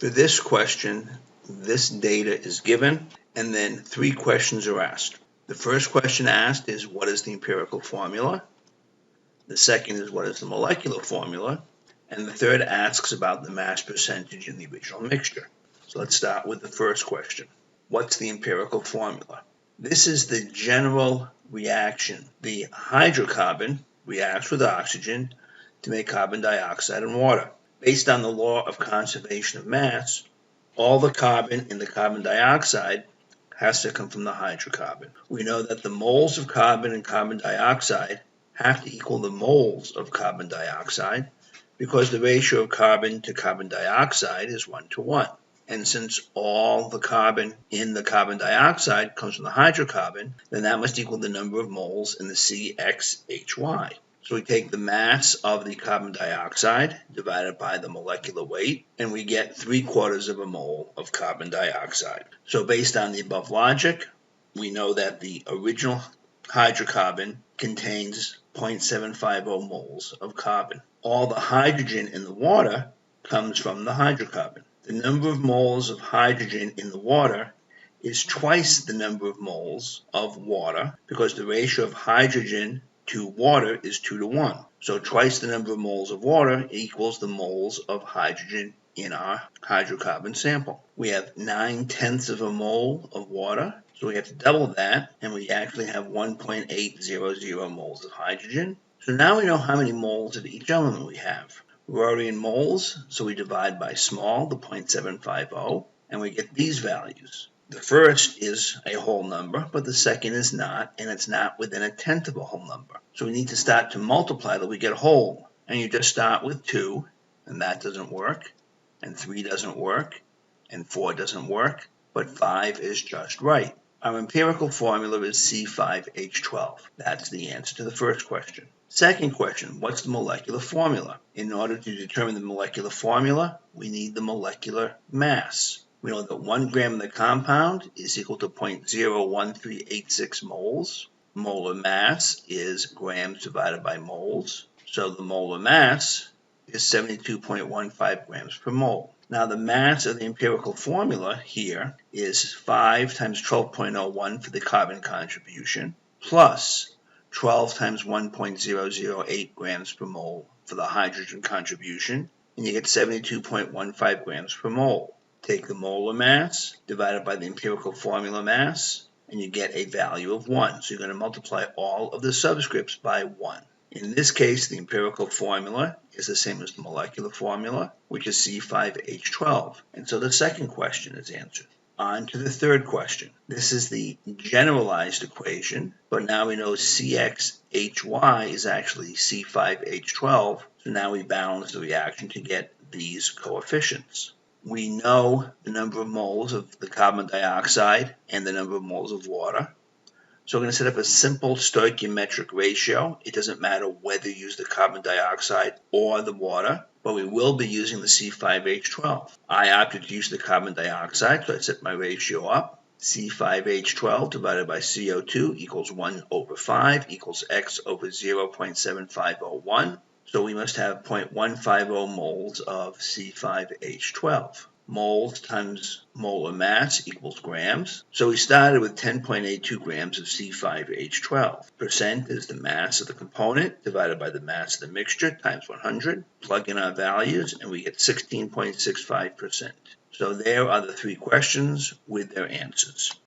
For this question, this data is given, and then 3 questions are asked. The first question asked is, what is the empirical formula? The second is, what is the molecular formula? And the third asks about the mass percentage in the original mixture. So let's start with the first question. What's the empirical formula? This is the general reaction. The hydrocarbon reacts with oxygen to make carbon dioxide and water. Based on the law of conservation of mass, all the carbon in the carbon dioxide has to come from the hydrocarbon. We know that the moles of carbon in carbon dioxide have to equal the moles of carbon dioxide because the ratio of carbon to carbon dioxide is 1:1. And since all the carbon in the carbon dioxide comes from the hydrocarbon, then that must equal the number of moles in the CXHY. So we take the mass of the carbon dioxide divided by the molecular weight, and we get 3/4 of a mole of carbon dioxide. So based on the above logic, we know that the original hydrocarbon contains 0.750 moles of carbon. All the hydrogen in the water comes from the hydrocarbon. The number of moles of hydrogen in the water is twice the number of moles of water because the ratio of hydrogen to water is 2:1. So twice the number of moles of water equals the moles of hydrogen in our hydrocarbon sample. We have 9/10 of a mole of water, so we have to double that, and we actually have 1.800 moles of hydrogen. So now we know how many moles of each element we have. We're already in moles, so we divide by small, the 0.750, and we get these values. The first is a whole number, but the second is not, and it's not within 1/10 of a whole number. So we need to start to multiply till we get whole. And you just start with 2, and that doesn't work, and 3 doesn't work, and 4 doesn't work, but 5 is just right. Our empirical formula is C5H12. That's the answer to the first question. Second question, what's the molecular formula? In order to determine the molecular formula, we need the molecular mass. We know that 1 gram of the compound is equal to 0.01386 moles. Molar mass is grams divided by moles. So the molar mass is 72.15 grams per mole. Now the mass of the empirical formula here is 5 times 12.01 for the carbon contribution plus 12 times 1.008 grams per mole for the hydrogen contribution, and you get 72.15 grams per mole. Take the molar mass divided by the empirical formula mass, and you get a value of 1. So you're going to multiply all of the subscripts by 1. In this case, the empirical formula is the same as the molecular formula, which is C5H12. And so the second question is answered. On to the third question. This is the generalized equation, but now we know CXHY is actually C5H12. So now we balance the reaction to get these coefficients. We know the number of moles of the carbon dioxide and the number of moles of water. So we're going to set up a simple stoichiometric ratio. It doesn't matter whether you use the carbon dioxide or the water, but we will be using the C5H12. I opted to use the carbon dioxide, so I set my ratio up. C5H12 divided by CO2 equals 1/5 equals X over 0.7501. So we must have 0.150 moles of C5H12. Moles times molar mass equals grams. So we started with 10.82 grams of C5H12. Percent is the mass of the component divided by the mass of the mixture times 100. Plug in our values and we get 16.65%. So there are the 3 questions with their answers.